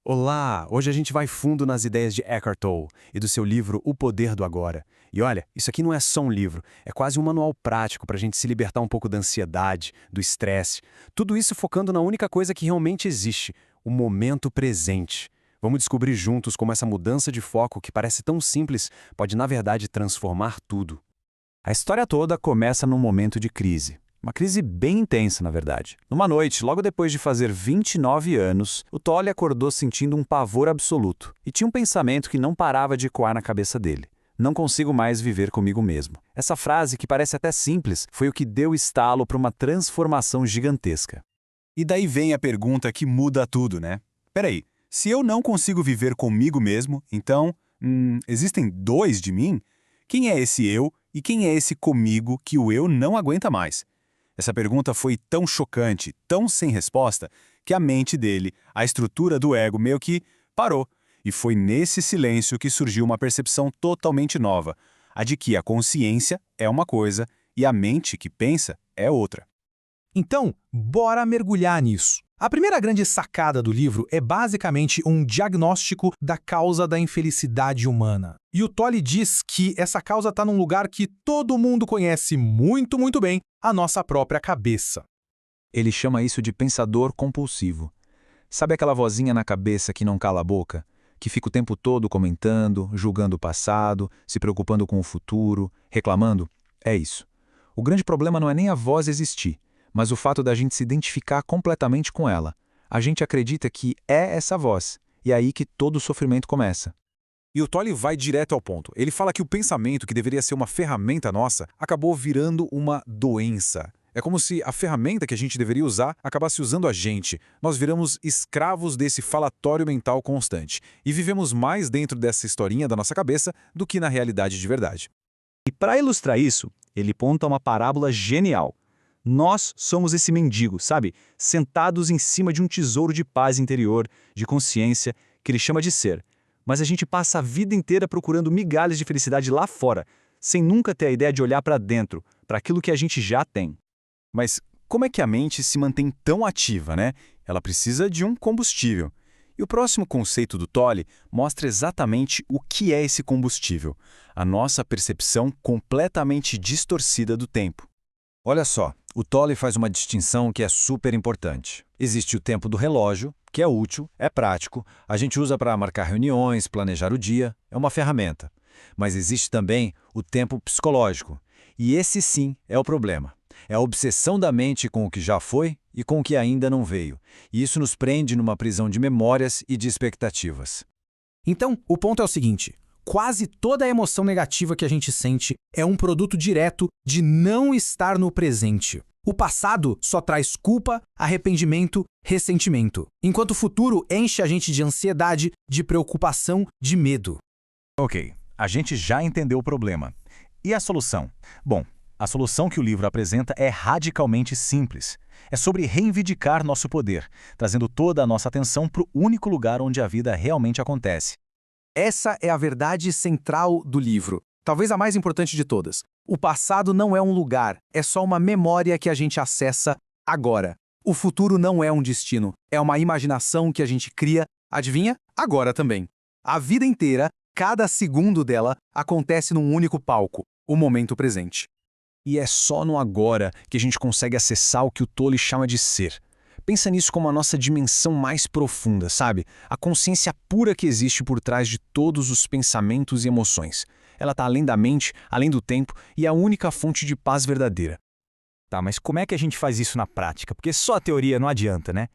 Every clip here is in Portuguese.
Olá! Hoje a gente vai fundo nas ideias de Eckhart Tolle e do seu livro O Poder do Agora. E olha, isso aqui não é só um livro, é quase um manual prático para a gente se libertar um pouco da ansiedade, do estresse. Tudo isso focando na única coisa que realmente existe, o momento presente. Vamos descobrir juntos como essa mudança de foco, que parece tão simples, pode na verdade transformar tudo. A história toda começa num momento de crise. Uma crise bem intensa, na verdade. Numa noite, logo depois de fazer 29 anos, o Tolle acordou sentindo um pavor absoluto. E tinha um pensamento que não parava de ecoar na cabeça dele. Não consigo mais viver comigo mesmo. Essa frase, que parece até simples, foi o que deu estalo para uma transformação gigantesca. E daí vem a pergunta que muda tudo, né? Peraí, se eu não consigo viver comigo mesmo, então, existem dois de mim? Quem é esse eu e quem é esse comigo que o eu não aguenta mais? Essa pergunta foi tão chocante, tão sem resposta, que a mente dele, a estrutura do ego meio que parou. E foi nesse silêncio que surgiu uma percepção totalmente nova, a de que a consciência é uma coisa e a mente que pensa é outra. Então, bora mergulhar nisso. A primeira grande sacada do livro é basicamente um diagnóstico da causa da infelicidade humana. E o Tolle diz que essa causa está num lugar que todo mundo conhece muito, muito bem, a nossa própria cabeça. Ele chama isso de pensador compulsivo. Sabe aquela vozinha na cabeça que não cala a boca? Que fica o tempo todo comentando, julgando o passado, se preocupando com o futuro, reclamando? É isso. O grande problema não é nem a voz existir, mas o fato da gente se identificar completamente com ela. A gente acredita que é essa voz, e é aí que todo o sofrimento começa. E o Tolle vai direto ao ponto. Ele fala que o pensamento, que deveria ser uma ferramenta nossa, acabou virando uma doença. É como se a ferramenta que a gente deveria usar acabasse usando a gente. Nós viramos escravos desse falatório mental constante e vivemos mais dentro dessa historinha da nossa cabeça do que na realidade de verdade. E para ilustrar isso, ele conta uma parábola genial. Nós somos esse mendigo, sabe? Sentados em cima de um tesouro de paz interior, de consciência, que ele chama de ser. Mas a gente passa a vida inteira procurando migalhas de felicidade lá fora, sem nunca ter a ideia de olhar para dentro, para aquilo que a gente já tem. Mas como é que a mente se mantém tão ativa, né? Ela precisa de um combustível. E o próximo conceito do Tolle mostra exatamente o que é esse combustível, a nossa percepção completamente distorcida do tempo. Olha só, o Tolle faz uma distinção que é super importante. Existe o tempo do relógio, que é útil, é prático, a gente usa para marcar reuniões, planejar o dia, é uma ferramenta. Mas existe também o tempo psicológico, e esse sim é o problema. É a obsessão da mente com o que já foi e com o que ainda não veio. E isso nos prende numa prisão de memórias e de expectativas. Então, o ponto é o seguinte: quase toda a emoção negativa que a gente sente é um produto direto de não estar no presente. O passado só traz culpa, arrependimento, ressentimento, enquanto o futuro enche a gente de ansiedade, de preocupação, de medo. Ok, a gente já entendeu o problema. E a solução? Bom, a solução que o livro apresenta é radicalmente simples. É sobre reivindicar nosso poder, trazendo toda a nossa atenção para o único lugar onde a vida realmente acontece. Essa é a verdade central do livro, talvez a mais importante de todas. O passado não é um lugar, é só uma memória que a gente acessa agora. O futuro não é um destino, é uma imaginação que a gente cria, adivinha? Agora também. A vida inteira, cada segundo dela, acontece num único palco, o momento presente. E é só no agora que a gente consegue acessar o que o Tolle chama de ser. Pensa nisso como a nossa dimensão mais profunda, sabe? A consciência pura que existe por trás de todos os pensamentos e emoções. Ela está além da mente, além do tempo e é a única fonte de paz verdadeira. Tá, mas como é que a gente faz isso na prática? Porque só a teoria não adianta, né?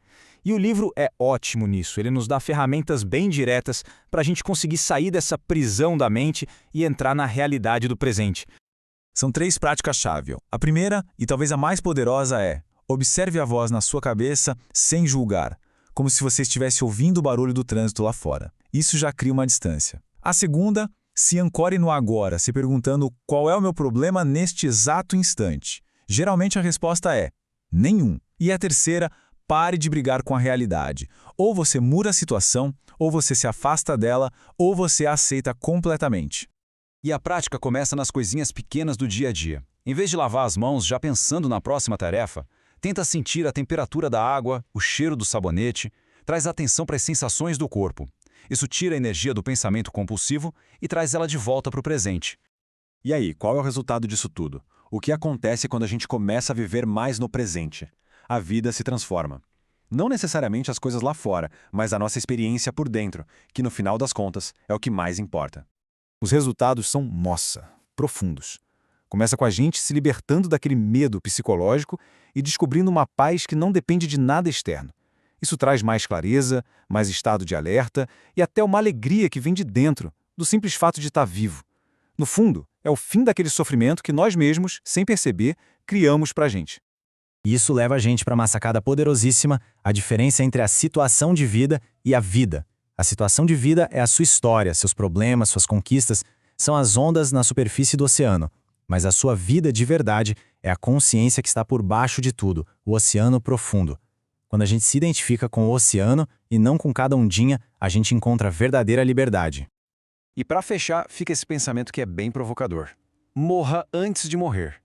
E o livro é ótimo nisso. Ele nos dá ferramentas bem diretas para a gente conseguir sair dessa prisão da mente e entrar na realidade do presente. São 3 práticas-chave. A primeira, e talvez a mais poderosa, é: observe a voz na sua cabeça sem julgar, como se você estivesse ouvindo o barulho do trânsito lá fora. Isso já cria uma distância. A segunda, se ancore no agora, se perguntando qual é o meu problema neste exato instante. Geralmente a resposta é nenhum. E a terceira, pare de brigar com a realidade. Ou você muda a situação, ou você se afasta dela, ou você a aceita completamente. E a prática começa nas coisinhas pequenas do dia a dia. Em vez de lavar as mãos já pensando na próxima tarefa, tenta sentir a temperatura da água, o cheiro do sabonete. traz atenção para as sensações do corpo. Isso tira a energia do pensamento compulsivo e traz ela de volta para o presente. E aí, qual é o resultado disso tudo? O que acontece quando a gente começa a viver mais no presente? A vida se transforma. Não necessariamente as coisas lá fora, mas a nossa experiência por dentro, que no final das contas é o que mais importa. Os resultados são, nossa, profundos. Começa com a gente se libertando daquele medo psicológico e descobrindo uma paz que não depende de nada externo. Isso traz mais clareza, mais estado de alerta e até uma alegria que vem de dentro, do simples fato de estar vivo. No fundo, é o fim daquele sofrimento que nós mesmos, sem perceber, criamos pra gente. Isso leva a gente para uma sacada poderosíssima, a diferença entre a situação de vida e a vida. A situação de vida é a sua história, seus problemas, suas conquistas, são as ondas na superfície do oceano. Mas a sua vida de verdade é a consciência que está por baixo de tudo, o oceano profundo. Quando a gente se identifica com o oceano e não com cada ondinha, a gente encontra a verdadeira liberdade. E para fechar, fica esse pensamento que é bem provocador. Morra antes de morrer.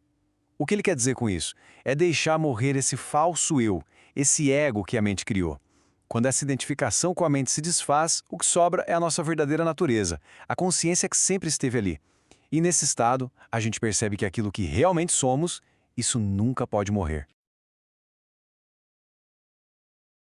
O que ele quer dizer com isso? É deixar morrer esse falso eu, esse ego que a mente criou. Quando essa identificação com a mente se desfaz, o que sobra é a nossa verdadeira natureza, a consciência que sempre esteve ali. E nesse estado, a gente percebe que aquilo que realmente somos, isso nunca pode morrer.